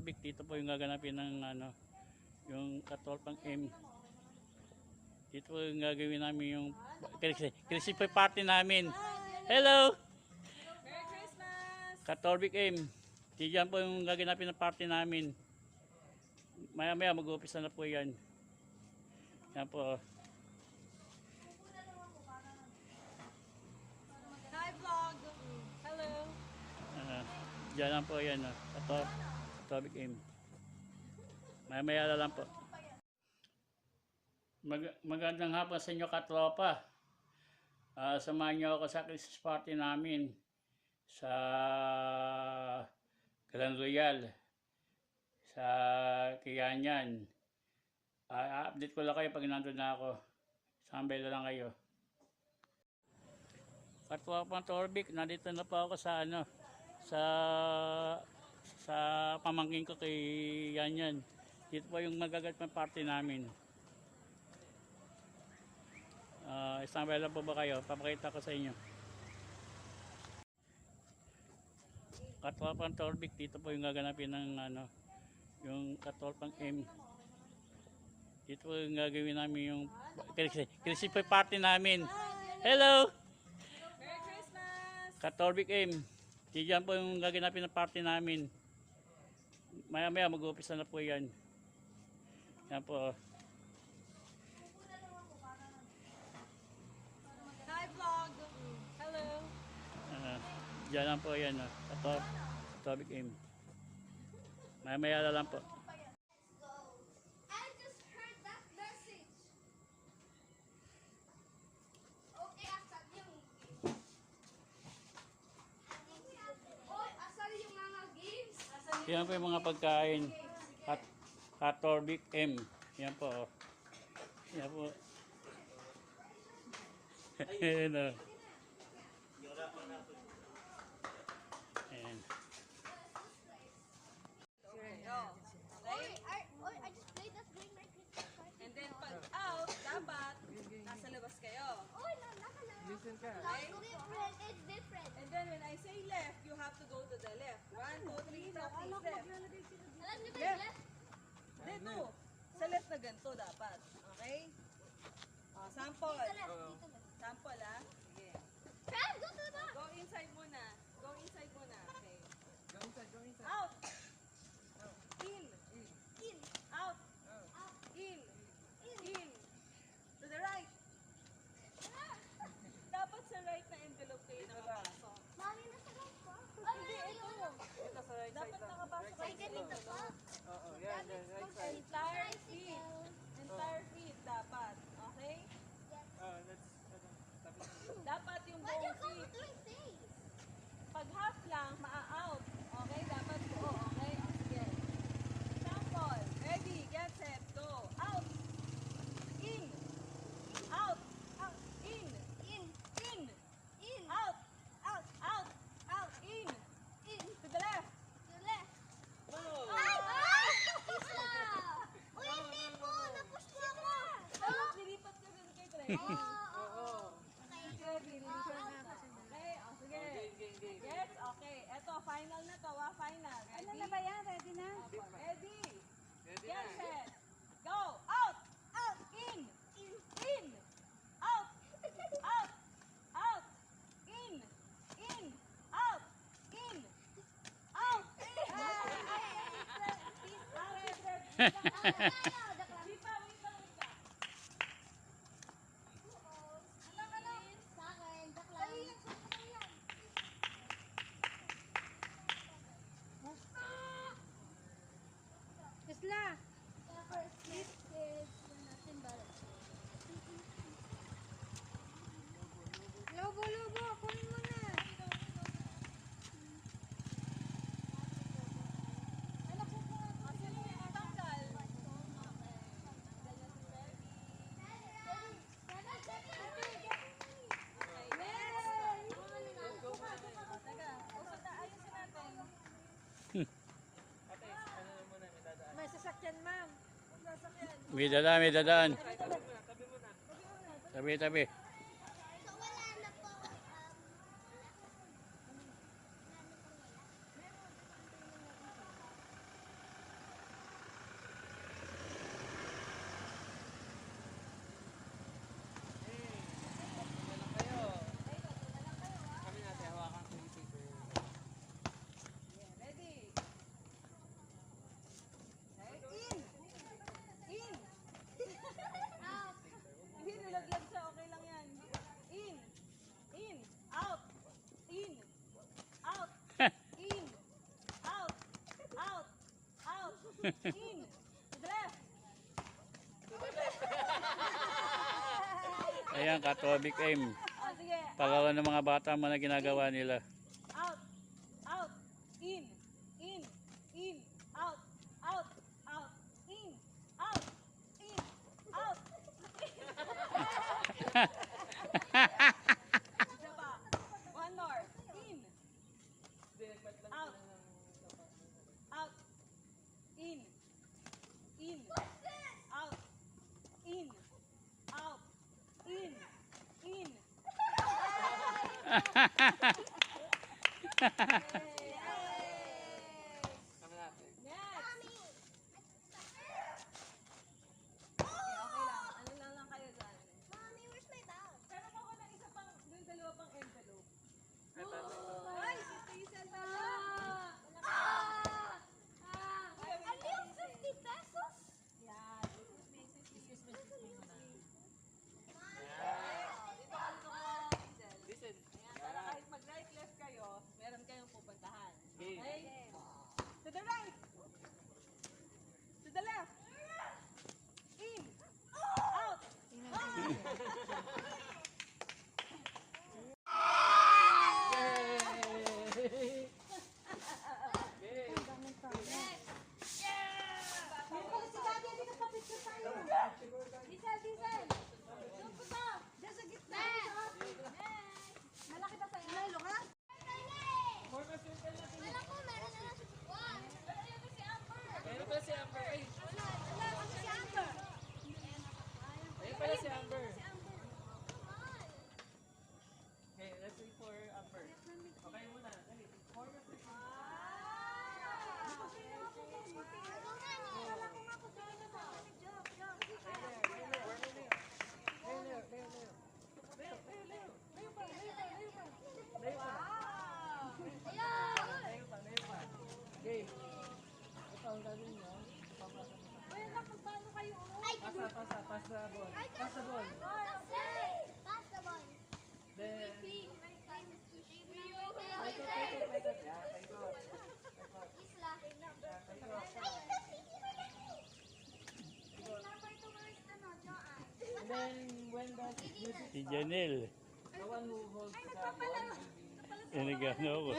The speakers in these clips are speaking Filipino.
Torbic, dito po yung gaganapin ng yung katolpang M. Dito po yung gagawin namin yung Christmas party namin. Hello! Merry Christmas! Katorbic M. Diyan po yung gaganapin ng party namin. Maya maya mag-umpisa na po yan. Yan po. Hi vlog! Hello! Diyan lang po yan. Katorbic M. Maya maya na lang po. Magandang hapon sa inyo katropa. Samahan niyo ako sa Christmas party namin sa Grand Royal sa Kianyan. Update ko lang kayo pag nandun na ako. Sambay na lang kayo. Katropang Torbic, nandito na po ako sa sa pamangkin ko kay Yanyan. Dito po yung magagat ng party namin. Standby lang po ba kayo? Papakita ko sa inyo. Katolpang Torbic, dito po yung gaganapin ng yung katolpang M. Dito po yung gagawin namin yung Christmas party namin. Hello! Merry Christmas! Katorbic M. Diyan po yung gaganapin ng party namin. Maya maya mag-umpisa na po yan. Yan po. Hi vlog! Hello! Diyan lang po yan. Katorbic M. Maya maya na lang po. I just heard that message. Okay, asal yung Oy, asal yung mga games. Yan po yung mga pagkain. Katorbic M. Yan po. Yan po. Ayan o. Ayan. Oy, I just played that game right here. And then pag out, dapat nasa labas kayo. Oy, nakalala. Listen ka. It's different. It's different. And then when I say left, you have to go to the left. 1, 2, 3, practice left. Alam niyo ba Left. yung left? Dito. Sa left na ganito dapat. Okay? Sample. Dito left. Sample Sige. Fran, go to the back. Go inside muna. Go inside muna. Okay. Go inside, go inside. Out. In. In. Out. Out. In. In. In. To the right. Dapat sa right na envelope kayo nakapasok. Mami, nasa right pa. Ay, Hindi, ito. Ito sa right Dapat side lang. nakapasok Ay, ganito pa. Oo, yan, yan, right side. Entire feet. Entire feet dapat. Okay? Let's, tapos. Dapat yung Why you buong go feet. doing things? Pag half lang, maa-out. Okay? Dapat buo. Okay? Sige. Sample. Ready. Get set. Go. Out. In. Out. Out. In. In. In. In. Out. Out. Out. Out. In. In. To the left. To left. Oh! Ay! Ay! Isa! Uy, hindi po! Napush po ako! Dapat lilipat ka dun kay Trey. Oo. Ready. Okay. Sige. Game, game. Yes. Okay. Eto. Final na to. Final. Ready? Ano na ba yan? Ready na? Ready. Ready Get na. set. Go. Out. Out! In. In. In. Out. Out. Out. In. In. Out. In. Out. Wait pa. Sa akin, dakla. Isla, First step is nothing but lobo, kunin mo na. Ate, ano muna, may dadaan. May sasakyan, ma'am. May dadaan, may dadaan. Tabi muna, tabi muna. Tabi, tabi. So wala na po. In. To the left. Ayan, Catholic aim. Sige. Pagawa ng mga bata mo na ginagawa nila. Out. Out. In. In. In. Out. Out. Out. In. Out. In. Out. Isa pa. One more. In. Out. Out. In. In. Out. In. Out. In. In. Ano natin? Next. Okay lang. Ano lang kayo dyan? Mommy, where's my bag? Pero ako ng isa pang, yung dalawa pang envelope. Ito. Ay, si Hazel na. Ano yung 50 pesos? Yan. Listen. Ayan, para kahit mag-right left kayo, meron kayong pupuntahan. Okay. Okay? To the right. To the left. In. Out. Yay! Okay. Diesel. Doon po sa. Diyan sa gitna. Malaki pa sa inyo. Ha? Forma circle natin. Wala ko, meron na lang si Juan. Meron pala si Amber. Ay, Wala ko si Amber. ayun pala si Amber. Okay, let's wait for Amber. Okay muna. Dali. Forma circle. Okay. Ito ang gagawin nyo. Papasa mo. Pass the ball. Pass the ball. Pass the ball. Then, Isla. and then when the music Si Janelle. the one who holds the ball will be Eh, nag-ano ako.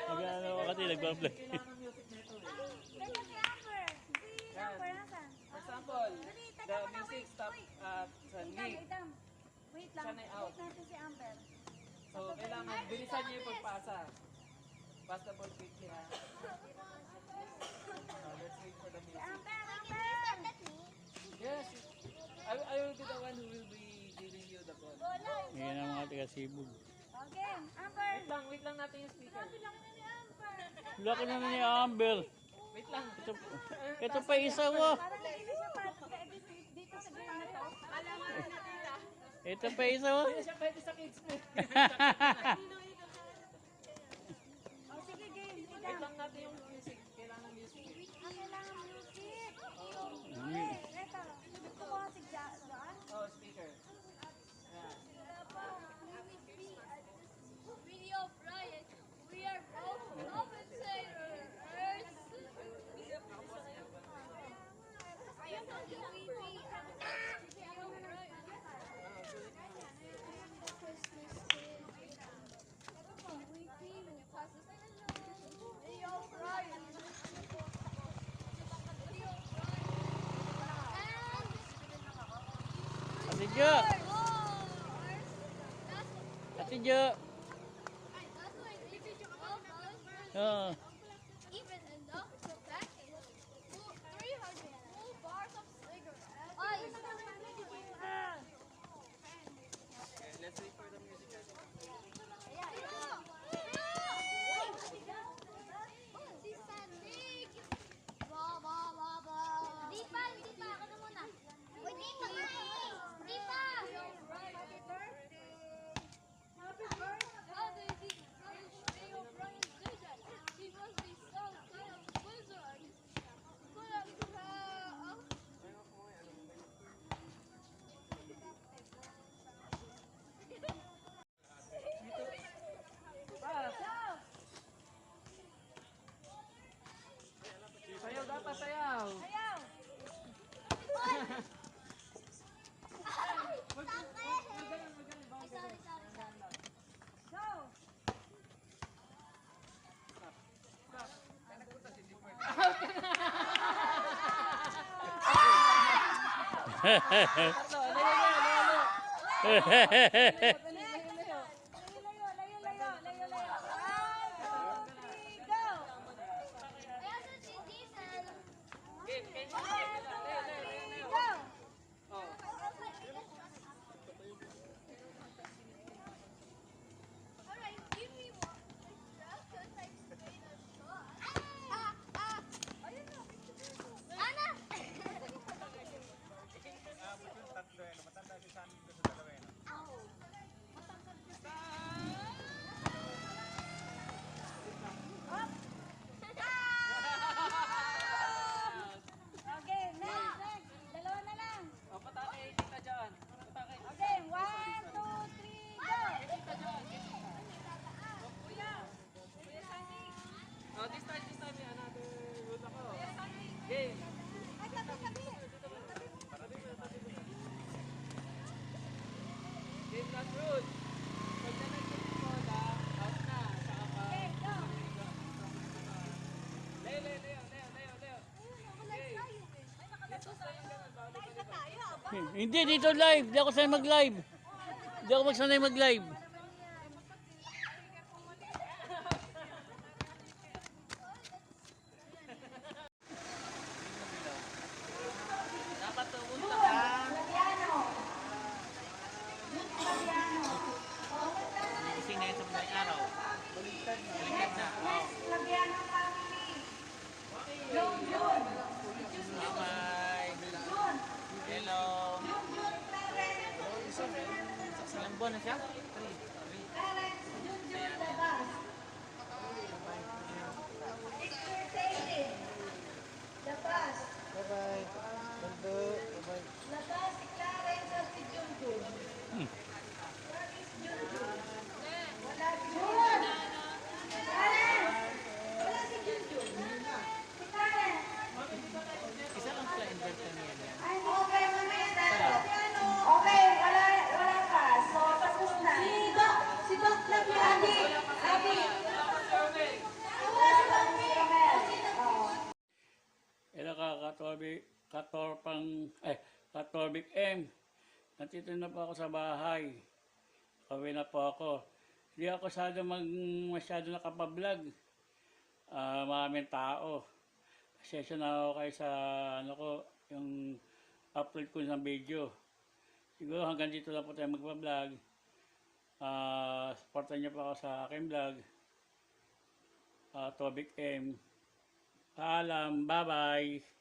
Nag-ano ako kasi nagbablog. kailangan ng music nito eh. Kaya si Amber. Si Amber, nasan? For example, the music stop at sa Itam, lig. itam. Wait lang. Sanay out. Wait natin si Amber. So, kailangan bilisan niyo yung pagpasa. Pass the ball quickly ha. Let's wait for the music. Amber, Can Amber. you send that me? Yes, I will be the one who will be giving you the ball. Ngayon ang mga taga-Sibug. Okay, Amber. Wait lang natin yung speaker. Laki na ni Amber. Wait lang. Ito pa isa mo. Parang hindi na siya dito sa game na to. Ito pa isa mo. Hindi siya pwede sa kids mo. O sige, game. Wait Itam. lang natin yung music. Kailangan music. Ang kailangan music. Oh, Okay, eto. Gusto ko si Joan. oh speaker. Yeah. Video Brian, we are both compensators. Video Brian. Ate Jo. Ate Jo. Oo. Even enough to pack a full 300 full bars of cigarettes. Ay, Okay, let's wait for the music. Si Sandig! Ba, ba, ba, ba. Di pa, ako na muna. Uy, di pa nga eh. Di pa. Happy birthday. How did Brian's do that? He was Tatlo, layo. Layo, layo. Layo, layo. 1, 2, 3, go! Ayan si Diesel. Game, game. 1, 2, 3, go! Oh. Alright, give me one. Because I sprayed a shot. Ana! Okay, next. Dalawa na lang. Oh, patake, kita dyan. Patake. Okay, 1, 2, 3, go! Kita dyan. Kuya. Kuya Sandy. Oh, this time, may another rule ako. Game. Ay, tabi. Game last rule. Pag na-nag-game mo bola, out na. Saka ka. Okay, go. Leo. Hindi, dito live. Hindi ako sanay mag-live. Hindi ako magsanay mag-live. Dapat tumunta ka. Gising na yun sa madaling araw. Baliktad na. Bye. Hello. Ilang buwan na siya? 3. Bye-bye. Bando. Bye-bye. Isa lang pala inverter niya yan. Okay, wala ka. So, tapos na. Si Doc lang yung Abi. Ito ka, Katorbik M. Nandito na po ako sa bahay. Kawin na po ako. Hindi ako masyado nakapablog. Maraming tao. Pasensya na ako kayo sa yung upload ko ng video. Siguro hanggang dito lang po tayo magpa-vlog. Supportan niyo po ako sa aking vlog. Tobik M. Paalam. Bye-bye.